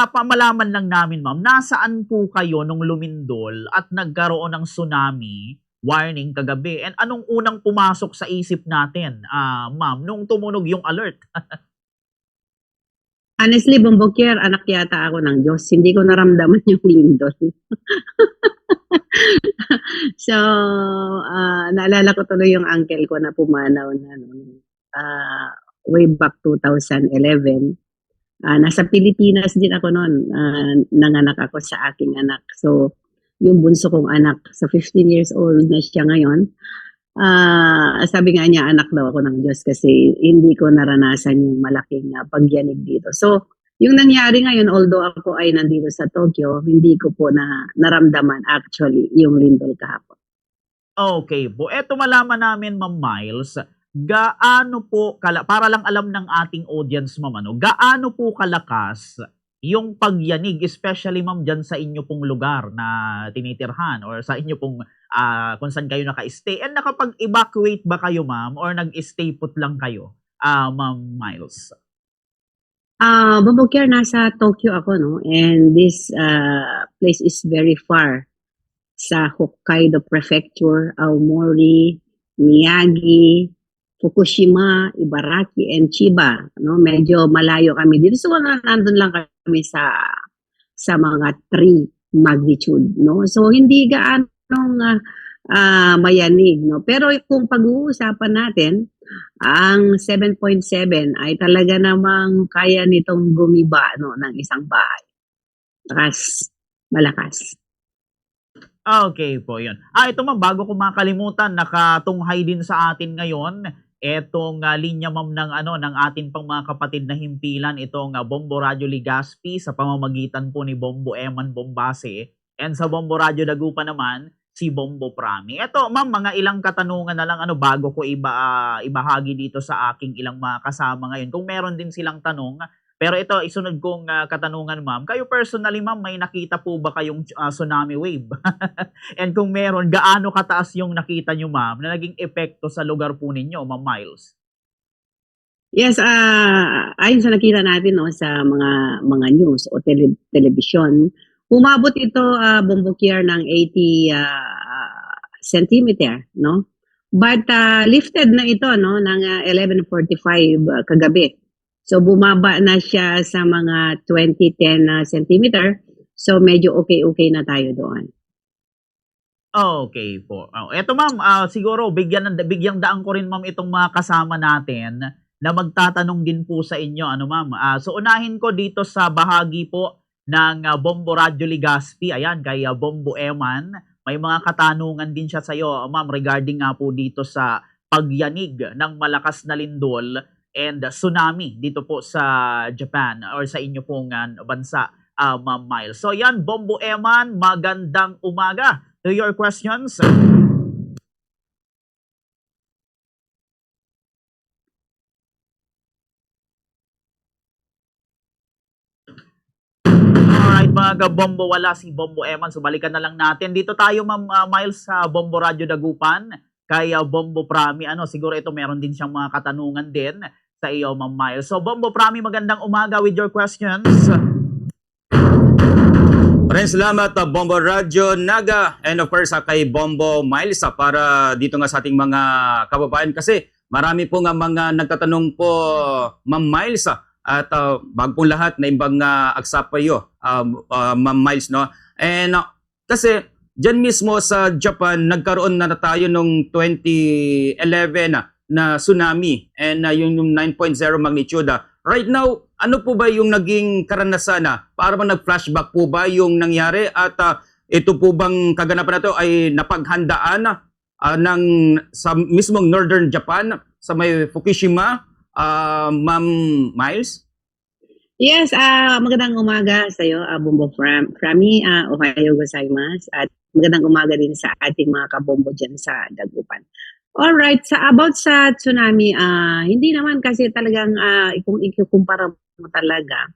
Malaman lang namin ma'am, nasaan po kayo nung lumindol at nagkaroon ng tsunami warning kagabi? And anong unang pumasok sa isip natin, ma'am, nung tumunog yung alert? Honestly, Bombokyer, anak yata ako ng Diyos. Hindi ko naramdaman yung lindol. So, naalala ko tuloy yung uncle ko na pumanaw na way back 2011. Nasa Pilipinas din ako noon. Nanganak ako sa aking anak. So, yung bunso kong anak, so 15 years old na siya ngayon. Sabi nga niya, anak daw ako ng Diyos kasi hindi ko naranasan yung malaking pagyanig dito. So, yung nangyari ngayon, although ako ay nandito sa Tokyo, hindi ko po naramdaman actually yung lindol kahapon. Okay po. Eto malaman namin, Ma'am Miles, gaano po, para lang alam ng ating audience, ma'am, gaano po kalakas yung pagyanig, especially ma'am dyan sa inyo pong lugar na tinitirhan or sa inyo pong kung saan kayo naka-stay, and nakapag-evacuate ba kayo ma'am or nag-stay put lang kayo, Ma'am Miles? Bombokyer, nasa Tokyo ako, no? And this place is very far sa Hokkaido Prefecture, Aomori, Miyagi, Fukushima, Ibaraki, and Chiba. No? Medyo malayo kami dito. So, nandun lang kami sa mga 3 magnitude. No? So, hindi gaanong mayanig. No? Pero kung pag-uusapan natin, ang 7.7 ay talaga namang kaya nitong gumiba, no, ng isang bahay. Malakas. Okay po, yun. Ito ma'am, bago ko makalimutan, nakatunghay din sa atin ngayon etong linya ma'am ng atin pang mga kapatid na himpilan, itong Bombo Radio Legazpi sa pamamagitan po ni Bombo Eman Bombase, and sa Bombo Radio Dagupan naman si Bombo Prami. Eto ma'am, mga ilang katanungan na lang bago ko ibahagi dito sa aking ilang mga kasama ngayon. Kung meron din silang tanong, pero ito, isunod kong katanungan ma'am. Kayo personally ma'am, may nakita po ba kayong tsunami wave? And kung meron, gaano kataas yung nakita nyo ma'am na naging epekto sa lugar po ninyo, Ma'am Miles? Yes, ayon sa nakita natin, no, sa mga news o television, umabot ito, Bombokyer, ng 80 centimeter, no? But lifted na ito, no, ng 11:45 kagabi. So bumaba na siya sa mga 20-10 centimeter. So medyo okay na tayo doon. Okay po. Eto ma'am, siguro bigyang daan ko rin ma'am itong mga kasama natin na magtatanong din po sa inyo, ma'am. So unahin ko dito sa bahagi po ng Bombo Radio Legazpi, ayan, kay Bombo Eman. May mga katanungan din siya sa iyo, ma'am, regarding nga po dito sa pagyanig ng malakas na lindol and tsunami dito po sa Japan or sa inyo pong bansa, Ma'am Miles. So yan, Bombo Eman, magandang umaga. To your questions. Alright mga kabombo, wala si Bombo Eman. So balikan na lang natin. Dito tayo Ma'am Miles sa Bombo Radio Dagupan kay Bombo Prami. Siguro ito meron din siyang mga katanungan din sa iyo Ma'am Miles. So Bombo Prami, magandang umaga with your questions. Maraming salamat, Bombo Radio Naga, and of course kay Bombo Miles para dito nga sa ating mga kababayan kasi marami po nga mga nagtatanong po, Ma'am Miles, at bago po lahat na ibang aksapayo, Ma'am Miles, no? And kasi dyan mismo sa Japan, nagkaroon na tayo nung 2011 na tsunami and yung 9.0 magnitude. Right now, ano po ba yung naging karanasan para bang nag-flashback po ba yung nangyari at ito po bang kaganapan na to ay napaghandaan sa mismong Northern Japan sa may Fukushima, Ma'am Miles? Yes, magandang umaga sa iyo, Bombo Prami, ohayo gozaimasu, at magandang umaga din sa ating mga kabombo dyan sa Dagupan. Alright, about sa tsunami, hindi naman kasi talagang kung ikukumpara mo talaga,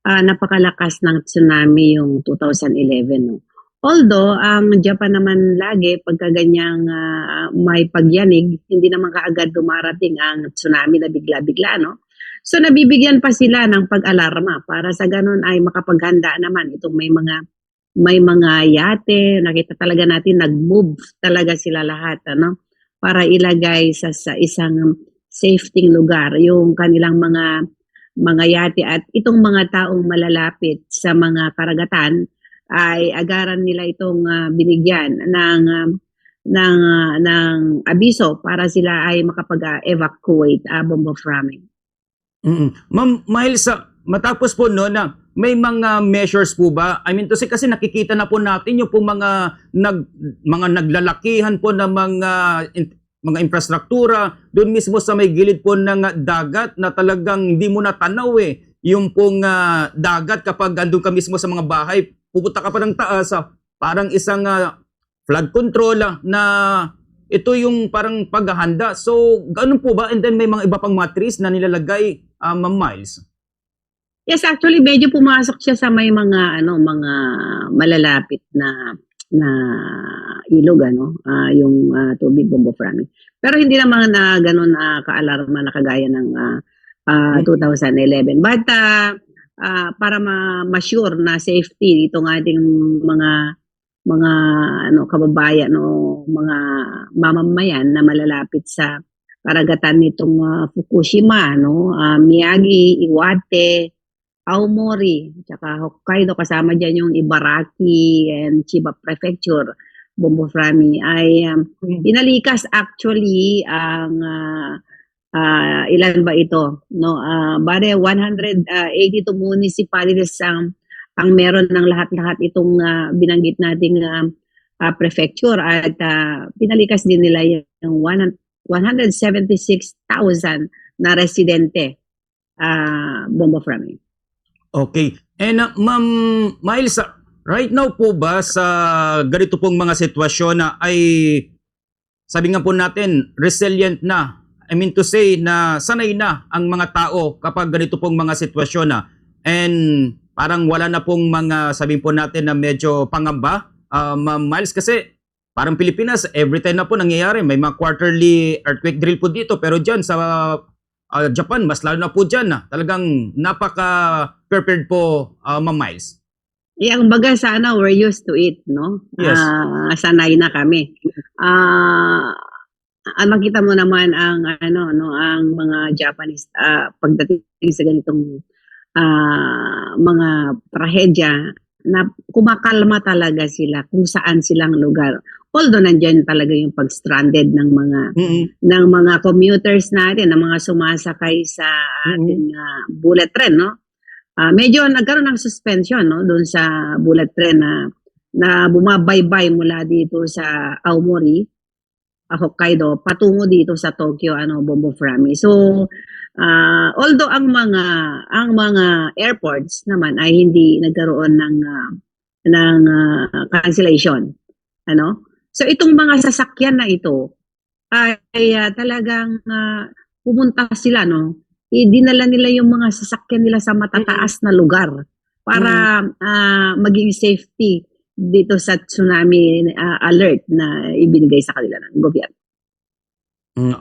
napakalakas ng tsunami yung 2011. No? Although, ang Japan naman lagi, pagka ganyang may pagyanig, hindi naman kaagad dumarating ang tsunami na bigla-bigla, no? So nabibigyan pa sila ng pag-alarma para sa ganun ay makapaghanda naman itong may mga yate, nakita talaga natin nag-move talaga sila lahat ano para ilagay sa isang safety lugar yung kanilang mga yate at itong mga taong malalapit sa mga karagatan ay agaran nila itong binigyan ng abiso para sila ay makapag-evacuate Bombo Frame. Ma'am Miles, matapos po no na may mga measures po ba? I mean to say kasi nakikita na po natin yung pong mga naglalakihan po na mga infrastruktura doon mismo sa may gilid po ng dagat na talagang hindi mo natanaw yung pong dagat kapag andun ka mismo sa mga bahay, pupunta ka pa ng taas, parang isang flood control na ito yung parang paghahanda. So, ganun po ba? And then may mga iba pang matris na nilalagay, Ma'am Miles? Yes, actually medyo pumasok siya sa may mga malalapit na ilog yung tubig Bombo Frame. Pero hindi naman na ganoon kaalarma na kagaya ng 2011. But para ma-sure na safety itong ating mga kababayan o mga mamamayan na malalapit sa karagatan nitong Fukushima, Miyagi, Iwate, Aomori, tsaka Hokkaido, kasama dyan yung Ibaraki and Chiba Prefecture, Bombo Frame, ay inalikas actually ang ilan ba ito? Bale, 182 municipalities ang meron ng lahat-lahat itong binanggit nating prefecture at pinalikas din nila yung 176,000 na residente Bombo Frame. Okay. And Ma'am Miles, right now po ba sa ganito pong mga sitwasyon na ay sabi nga po natin resilient na, I mean to say na sanay na ang mga tao kapag ganito pong mga sitwasyon na, and parang wala na pong mga sabihin po natin na medyo pangamba, Ma'am Miles, kasi parang Pilipinas every time na po nangyayari may mga quarterly earthquake drill po dito, pero dyan sa Japan mas lalo na po dyan talagang napaka-prepared po, Ma'am Miles. Ang baga sana we're used to it, no? Yes. Sanay na kami. Makita mo naman ang mga Japanese pagdating sa ganitong mga trahedya na kumakalma talaga sila kung saan silang lugar. Although nandiyan talaga yung pag-stranded ng mga commuters natin, ng mga sumasakay sa ating bullet train, no? Medyo nagkaroon ng suspension doon sa bullet train na bumabaybay mula dito sa Aomori, Hokkaido, patungo dito sa Tokyo, Bombo Frame. So, although ang mga airports naman ay hindi nagkaroon ng cancellation, So itong mga sasakyan na ito ay talagang pumunta sila, dinala nila yung mga sasakyan nila sa matataas na lugar para maging safety dito sa tsunami alert na ibinigay sa kanila ng gobyerno.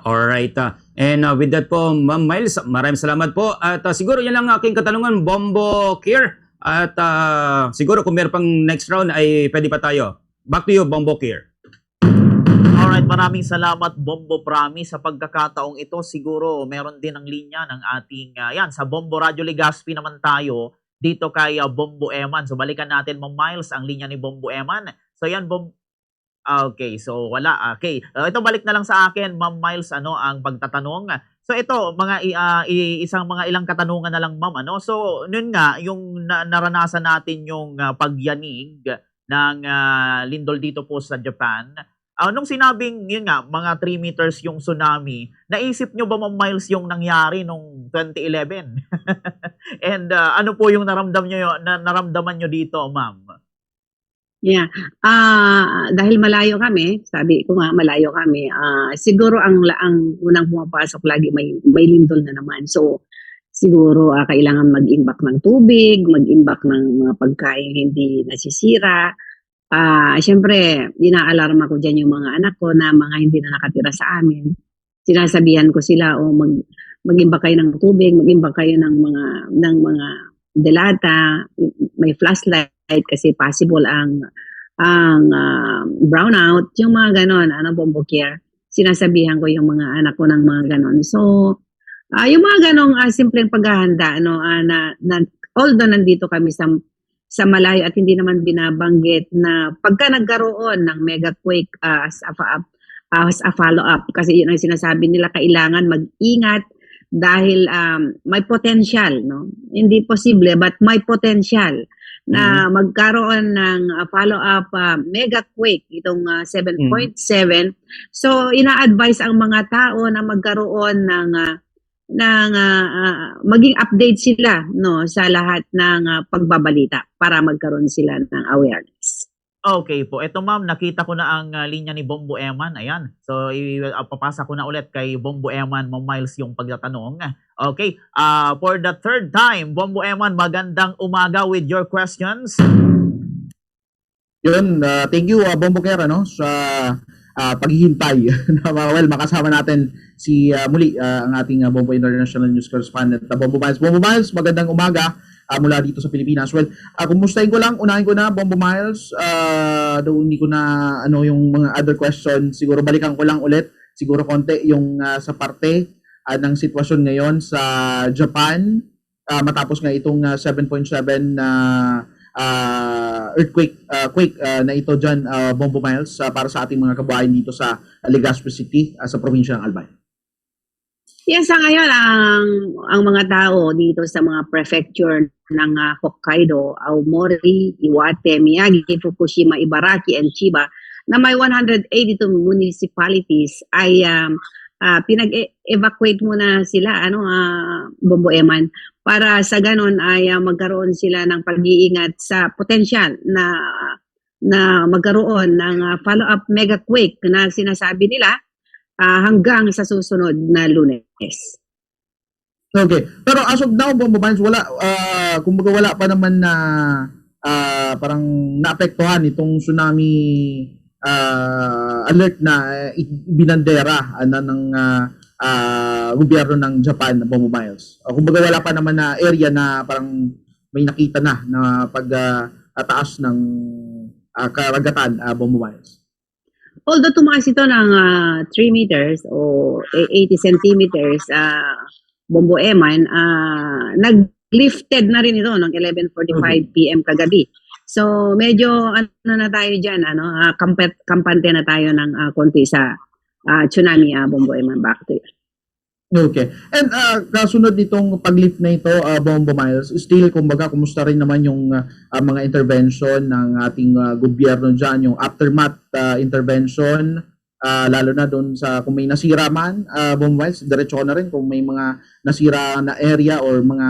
Alright. And with that po, Ma'am Miles, maraming salamat po. At siguro yan lang aking katanungan, Bombo Kier. At siguro kung meron pang next round ay pwede pa tayo. Back to you, Bombo Kier. Alright, maraming salamat Bombo Frame sa pagkakataong ito. Siguro meron din ang linya ng ating, sa Bombo Radio Legazpi naman tayo, dito kay Bombo Eman. So balikan natin Ma'am Miles ang linya ni Bombo Eman. So yan, okay, so wala. Okay, ito balik na lang sa akin Ma'am Miles, ang pagtatanong. So ito, isang mga ilang katanungan na lang Ma'am. So yun nga, yung naranasan natin yung pagyanig ng lindol dito po sa Japan. Nung sinabing, yun nga, mga 3 meters yung tsunami, naisip nyo ba Ma'am Miles yung nangyari nung 2011? And ano po yung naramdaman nyo dito, Ma'am? Yeah. Dahil malayo kami, sabi ko nga malayo kami, siguro ang unang pumapasok lagi may lindol na naman. So siguro kailangan mag-imbak ng tubig, mag-imbak ng mga pagkain hindi nasisira. Siyempre, dinaalarma ko dyan yung mga anak ko na mga hindi na nakatira sa amin. Sinasabihan ko sila mag-imbak kayo ng tubig, mag-imbak kayo ng mga delata, may flashlight kasi possible ang brownout, yung mga ganon, Bombo Care. Sinasabihan ko yung mga anak ko ng mga ganon. So, yung mga ganong simpleng paghahanda, although nandito kami sa malayo at hindi naman binabanggit na pagka nagkaroon ng mega quake as a follow-up, kasi yun ang sinasabi nila, kailangan mag-ingat dahil may potential, no? Hindi posible, but may potential na magkaroon ng follow-up mega quake, itong 7.7. So, ina-advise ang mga tao na magkaroon ng maging update sila, no, sa lahat ng pagbabalita para magkaroon sila ng awareness. Okay po. Eto ma'am, nakita ko na ang linya ni Bombo Eman. Ayan. So, papasa ko na ulit kay Bombo Eman, Ma'am Miles, yung pagtatanong. Okay. For the third time, Bombo Eman, magandang umaga with your questions. Yun, thank you Bombo Kera sa paghihintay na makasama natin si muli ang ating Bombo International News Correspondent na Bombo Miles. Bombo Miles, magandang umaga mula dito sa Pilipinas. Well, kumustahin ko lang, unahin ko na Bombo Miles, though hindi ko na yung mga other questions, siguro balikan ko lang ulit, siguro konti yung sa parte ng sitwasyon ngayon sa Japan, matapos nga itong 7.7 na earthquake quake na ito dyan, Bombo Miles, para sa ating mga kababayan dito sa Legazpi City, sa probinsya ng Albay. Yes, sa ngayon, ang mga tao dito sa mga prefecture ng Hokkaido, Aomori, Iwate, Miyagi, Fukushima, Ibaraki, and Chiba, na may 182 municipalities, ay pinag-evacuate muna sila, Bombo Eman, para sa ganon ay magkaroon sila ng pag-iingat sa potential na magkaroon ng follow-up mega quake na sinasabi nila hanggang sa susunod na Lunes. Okay. Pero as of now, Bombo Miles, kumbaga wala pa naman na parang naapektuhan itong tsunami alert na binandera ng gobyerno ng Japan, Bombo Miles. Kumbaga wala pa naman na area na parang may nakita na pagtaas ng karagatan, Bombo Miles. Although tumaas ito ng 3 meters o 80 centimeters, Bombo Eman, nag-lifted na rin ito ng 11:45 PM kagabi. So medyo na tayo diyan, kampante na tayo ng konti sa tsunami, Bombo Eman, back to you. Okay. And kasunod nitong pag-lift na ito, Bombo Miles, still kumbaga kumusta rin naman yung mga intervention ng ating gobyerno dyan, yung aftermath intervention, lalo na doon sa kung may nasira man, Bombo Miles, diretso ko na rin kung may mga nasira na area or mga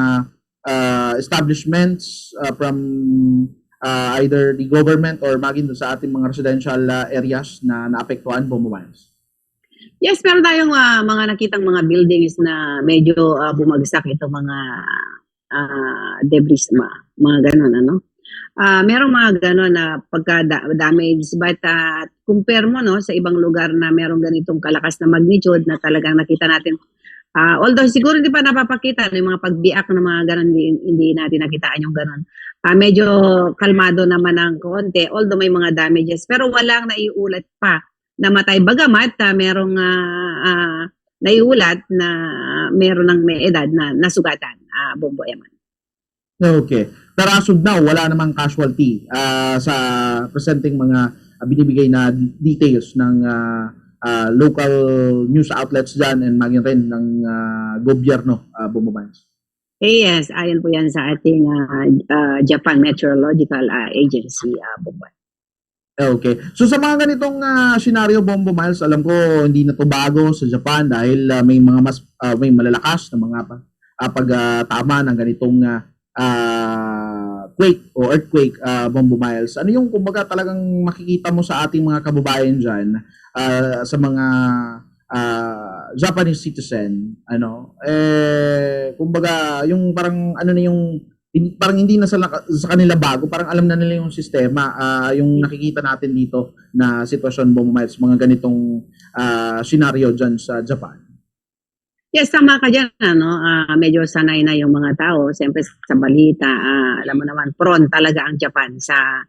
establishments from either the government or maging doon sa ating mga residential areas na naapektuhan, Bombo Miles. Yes, meron tayong mga nakitang mga buildings na medyo bumagsak, ito mga debris, mga ganon, merong mga ganon na pagka-damage, but compare mo sa ibang lugar na merong ganitong kalakas na magnitude na talagang nakita natin. Although siguro hindi pa napapakita yung mga pagbiak ng mga ganon, hindi natin nakitaan yung ganon. Medyo kalmado naman ng konti, although may mga damages, pero walang naiulat pa namatay, bagamat merong naiulat na meron ng may edad na nasugatan, Bombo Eman. Okay. Pero as of now, wala namang casualty sa presenting mga binibigay na details ng local news outlets dyan and maging rin ng gobyerno, Bombo Miles. Yes, ayon po yan sa ating Japan Meteorological Agency, Bombo. Okay. So sa mga ganitong scenario, Bombo Miles, alam ko hindi na to bago sa Japan dahil may mga may malalakas na mga pagtama ng ganitong quake o earthquake, Bombo Miles. Ano yung kumbaga talagang makikita mo sa ating mga kababayan diyan, sa mga Japanese citizen, kumbaga yung parang yung parang hindi na sa kanila bago, parang alam na nila yung sistema, yung nakikita natin dito na sitwasyon, Bombo Miles, mga ganitong scenario dyan sa Japan. Yes, tama ka dyan, ano, medyo sanay na yung mga tao. Siyempre sa balita, alam mo naman, prone talaga ang Japan sa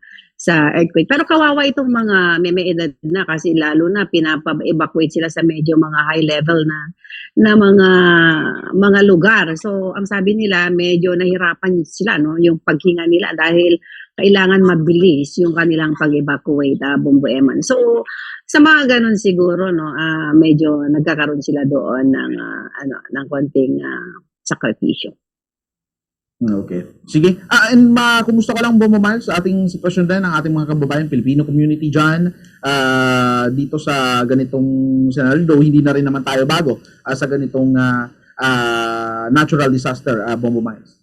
earthquake. Pero kawawa itong mga may edad na kasi lalo na pinapa-evacuate sila sa medyo mga high level na mga lugar. So, ang sabi nila, medyo nahirapan sila, no, yung paghinga nila dahil kailangan mabilis yung kanilang pag-evacuate, Bombo Eman. So, sa mga ganun siguro, no, medyo nagkakaroon sila doon ng konting sakripisyo. Okay. Sige. And kumusta ka lang, Bombo Miles, sa ating sitwasyon din ng ating mga kababayan, Filipino community dyan, dito sa ganitong scenario, though hindi na rin naman tayo bago sa ganitong natural disaster, Bombo Miles.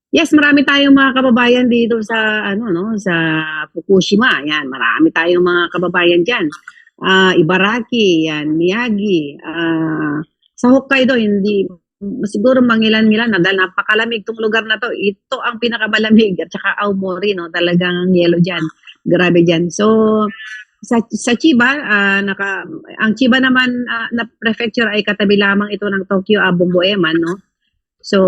Yes, marami tayong mga kababayan dito sa sa Fukushima. Yan, marami tayong mga kababayan diyan. Ibaraki, yan, Miyagi, sa Hokkaido hindi siguro mangilan-ngilan na dahil napakalamig tong lugar na to. Ito ang pinakamalamig at saka Aomori, no, talagang yelo diyan. Grabe diyan. So sa Chiba, ang Chiba naman na prefecture ay katabi lamang ito ng Tokyo, Bombo Eman, no. So,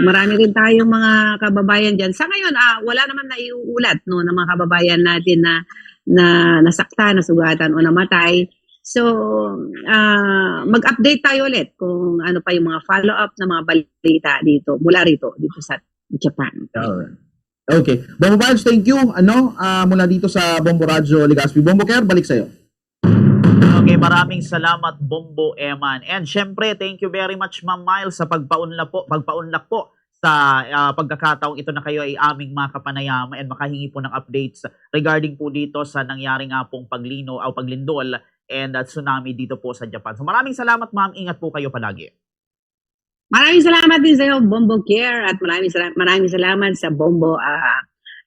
marami rin tayong mga kababayan diyan. Sa ngayon, wala naman naiuulat, no, ng mga kababayan natin na nasakta, nasugatan o namatay. So, mag-update tayo ulit kung ano pa yung mga follow-up na mga balita dito sa Japan. Alright. Okay. Bombo Miles, thank you. Mula dito sa Bombo Radyo Legazpi. Bombo Care, balik sa'yo. Okay, maraming salamat, Bombo Eman. And syempre, thank you very much, Ma'am Miles, sa pagpaunlak po sa pagkakataong ito na kayo ay aming makapanayama and makahingi po ng updates regarding po dito sa nangyari nga pong paglindol and tsunami dito po sa Japan. So maraming salamat, Ma'am. Ingat po kayo palagi. Maraming salamat din sa iyo, Bombo Care, at maraming salamat sa Bombo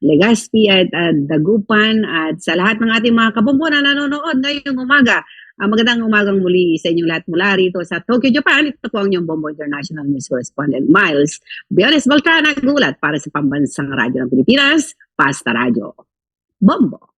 Legazpi at Dagupan at sa lahat ng ating mga kabombo na nanonood ngayong umaga. Magandang umagang muli sa inyong lahat mula rito sa Tokyo, Japan. Ito po ang inyong Bombo International News Correspondent Miles Biones Balta, nagulat para sa Pambansang Radyo ng Pilipinas, Pasta Radio. Bombo!